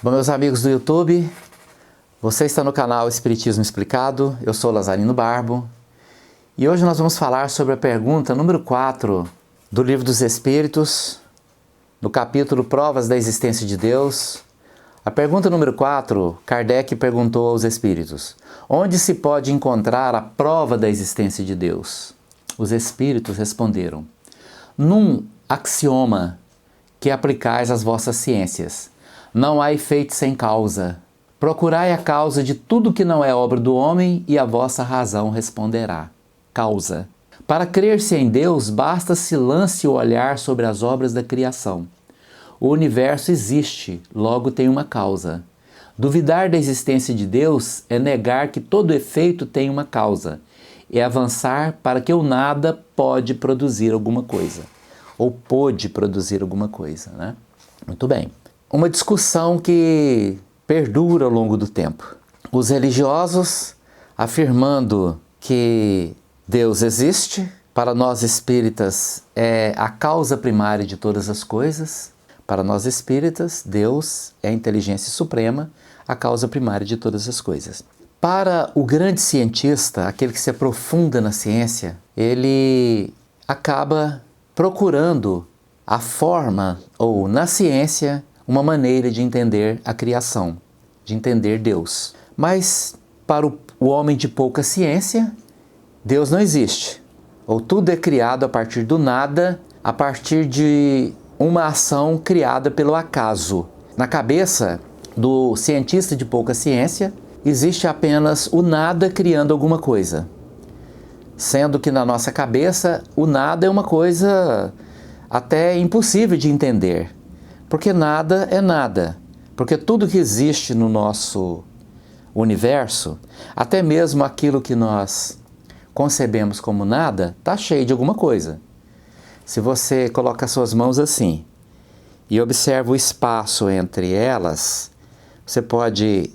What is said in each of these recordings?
Bom, meus amigos do YouTube, você está no canal Espiritismo Explicado, eu sou Lazarino Barbo e hoje nós vamos falar sobre a pergunta número 4 do Livro dos Espíritos, no capítulo Provas da Existência de Deus. A pergunta número 4, Kardec perguntou aos Espíritos: onde se pode encontrar a prova da existência de Deus? Os Espíritos responderam: num axioma que aplicais às vossas ciências. Não há efeito sem causa. Procurai a causa de tudo que não é obra do homem e a vossa razão responderá. Causa. Para crer-se em Deus, basta se lance o olhar sobre as obras da criação. O universo existe, logo tem uma causa. Duvidar da existência de Deus é negar que todo efeito tem uma causa. É avançar para que o nada pode produzir alguma coisa. Ou pôde produzir alguma coisa, né? Muito bem. Uma discussão que perdura ao longo do tempo. Os religiosos afirmando que Deus existe, para nós espíritas é a causa primária de todas as coisas. Para nós espíritas, Deus é a inteligência suprema, a causa primária de todas as coisas. Para o grande cientista, aquele que se aprofunda na ciência, ele acaba procurando a forma, ou na ciência, uma maneira de entender a criação, de entender Deus. Mas para o homem de pouca ciência, Deus não existe. Ou tudo é criado a partir do nada, a partir de uma ação criada pelo acaso. Na cabeça do cientista de pouca ciência, existe apenas o nada criando alguma coisa. Sendo que na nossa cabeça, o nada é uma coisa até impossível de entender. Porque nada é nada. Porque tudo que existe no nosso universo, até mesmo aquilo que nós concebemos como nada, está cheio de alguma coisa. Se você coloca suas mãos assim e observa o espaço entre elas, você pode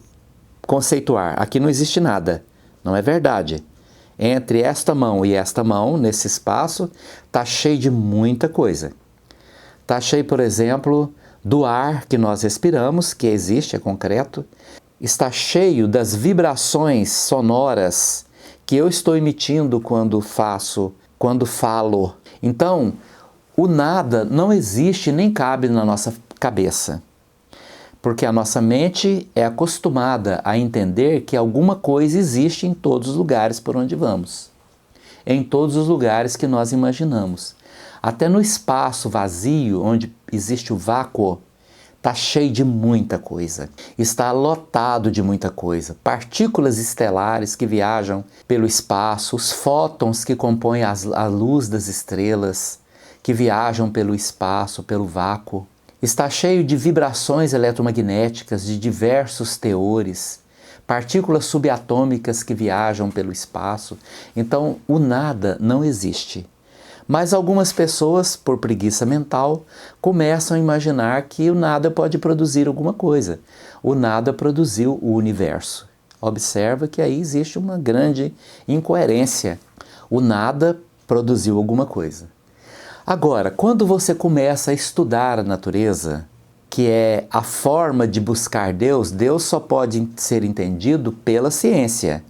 conceituar: aqui não existe nada. Não é verdade. Entre esta mão e esta mão, nesse espaço, está cheio de muita coisa. Está cheio, por exemplo, do ar que nós respiramos, que existe, é concreto. Está cheio das vibrações sonoras que eu estou emitindo quando falo. Então, o nada não existe nem cabe na nossa cabeça. Porque a nossa mente é acostumada a entender que alguma coisa existe em todos os lugares por onde vamos. Em todos os lugares que nós imaginamos. Até no espaço vazio, onde existe o vácuo, está cheio de muita coisa. Está lotado de muita coisa. Partículas estelares que viajam pelo espaço, os fótons que compõem a luz das estrelas, que viajam pelo espaço, pelo vácuo. Está cheio de vibrações eletromagnéticas de diversos teores, partículas subatômicas que viajam pelo espaço. Então, o nada não existe. Mas algumas pessoas, por preguiça mental, começam a imaginar que o nada pode produzir alguma coisa. O nada produziu o universo. Observa que aí existe uma grande incoerência. O nada produziu alguma coisa. Agora, quando você começa a estudar a natureza, que é a forma de buscar Deus, Deus só pode ser entendido pela ciência.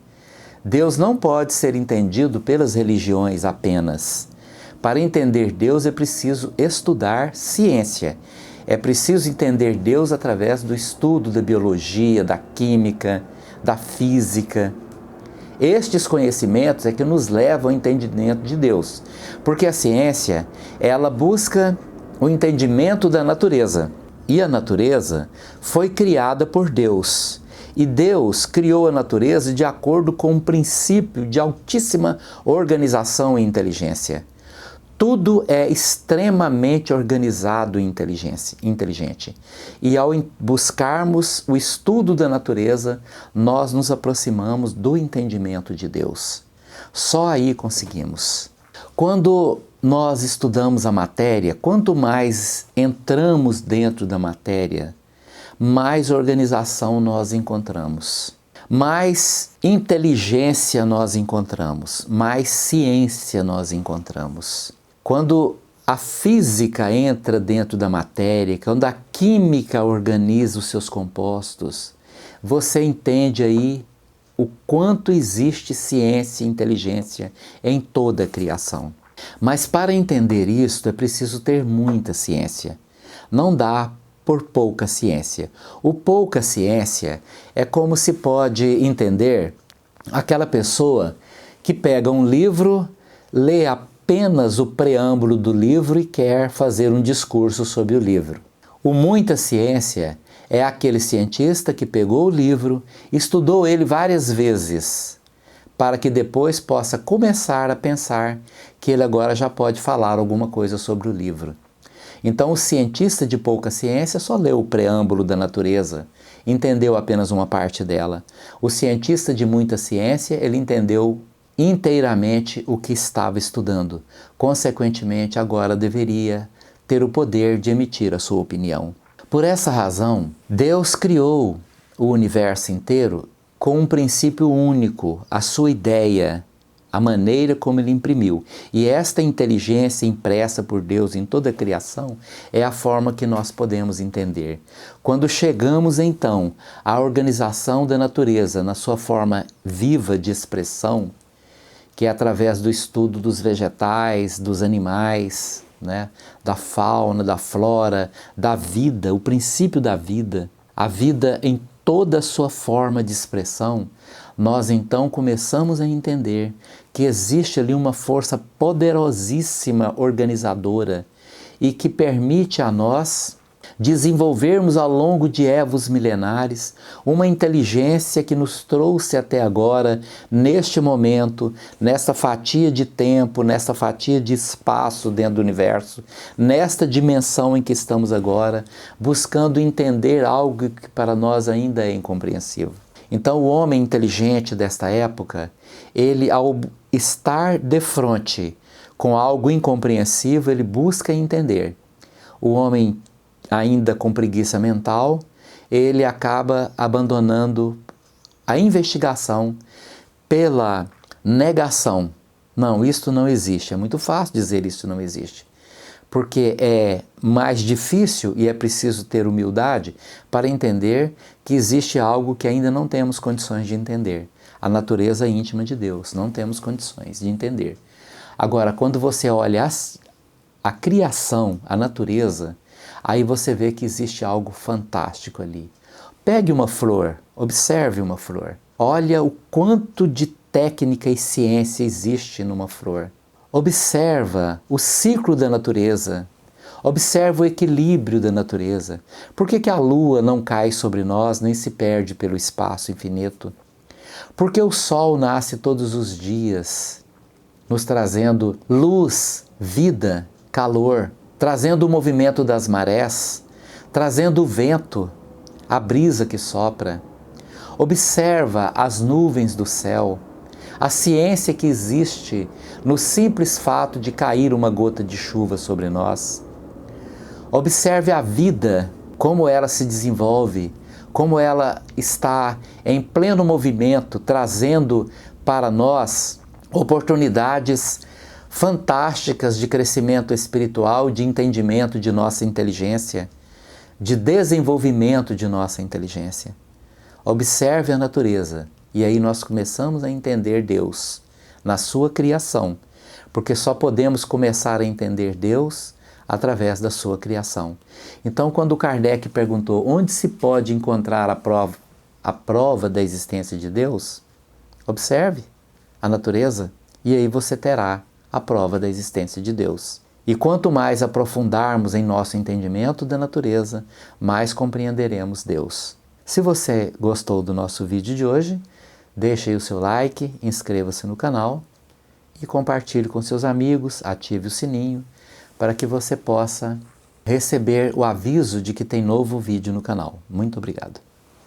Deus não pode ser entendido pelas religiões apenas. Para entender Deus é preciso estudar ciência. É preciso entender Deus através do estudo da biologia, da química, da física. Estes conhecimentos é que nos levam ao entendimento de Deus. Porque a ciência, ela busca o entendimento da natureza. E a natureza foi criada por Deus. E Deus criou a natureza de acordo com um princípio de altíssima organização e inteligência. Tudo é extremamente organizado e inteligente. E ao buscarmos o estudo da natureza, nós nos aproximamos do entendimento de Deus. Só aí conseguimos. Quando nós estudamos a matéria, quanto mais entramos dentro da matéria, mais organização nós encontramos. Mais inteligência nós encontramos, mais ciência nós encontramos. Quando a física entra dentro da matéria, quando a química organiza os seus compostos, você entende aí o quanto existe ciência e inteligência em toda a criação. Mas para entender isto é preciso ter muita ciência. Não dá por pouca ciência. O pouca ciência é como se pode entender aquela pessoa que pega um livro, lê apenas o preâmbulo do livro e quer fazer um discurso sobre o livro. O muita ciência é aquele cientista que pegou o livro, estudou ele várias vezes, para que depois possa começar a pensar que ele agora já pode falar alguma coisa sobre o livro. Então o cientista de pouca ciência só leu o preâmbulo da natureza, entendeu apenas uma parte dela. O cientista de muita ciência, ele entendeu inteiramente o que estava estudando. Consequentemente, agora deveria ter o poder de emitir a sua opinião. Por essa razão, Deus criou o universo inteiro com um princípio único, a sua ideia, a maneira como ele imprimiu. E esta inteligência impressa por Deus em toda a criação é a forma que nós podemos entender. Quando chegamos então à organização da natureza na sua forma viva de expressão, que é através do estudo dos vegetais, dos animais, da fauna, da flora, da vida, o princípio da vida, a vida em toda a sua forma de expressão, nós então começamos a entender que existe ali uma força poderosíssima organizadora e que permite a nós desenvolvermos ao longo de évos milenares uma inteligência que nos trouxe até agora, neste momento, nesta fatia de tempo, nesta fatia de espaço dentro do universo, nesta dimensão em que estamos agora, buscando entender algo que para nós ainda é incompreensível. Então o homem inteligente desta época, ele ao estar de frente com algo incompreensível, ele busca entender. O homem ainda com preguiça mental, ele acaba abandonando a investigação pela negação. Não, isto não existe. É muito fácil dizer isto não existe, porque é mais difícil e é preciso ter humildade para entender que existe algo que ainda não temos condições de entender. A natureza íntima de Deus, não temos condições de entender. Agora, quando você olha a criação, a natureza, aí você vê que existe algo fantástico ali. Pegue uma flor, observe uma flor. Olha o quanto de técnica e ciência existe numa flor. Observa o ciclo da natureza. Observa o equilíbrio da natureza. Por que a lua não cai sobre nós nem se perde pelo espaço infinito? Porque o sol nasce todos os dias, nos trazendo luz, vida, calor, trazendo o movimento das marés, trazendo o vento, a brisa que sopra. Observa as nuvens do céu, a ciência que existe no simples fato de cair uma gota de chuva sobre nós. Observe a vida, como ela se desenvolve, como ela está em pleno movimento, trazendo para nós oportunidades fantásticas de crescimento espiritual, de entendimento de nossa inteligência, de desenvolvimento de nossa inteligência. Observe a natureza e aí nós começamos a entender Deus na sua criação, porque só podemos começar a entender Deus através da sua criação. Então, quando Kardec perguntou onde se pode encontrar a prova da existência de Deus, observe a natureza e aí você terá a prova da existência de Deus. E quanto mais aprofundarmos em nosso entendimento da natureza, mais compreenderemos Deus. Se você gostou do nosso vídeo de hoje, deixe aí o seu like, inscreva-se no canal e compartilhe com seus amigos, ative o sininho para que você possa receber o aviso de que tem novo vídeo no canal. Muito obrigado.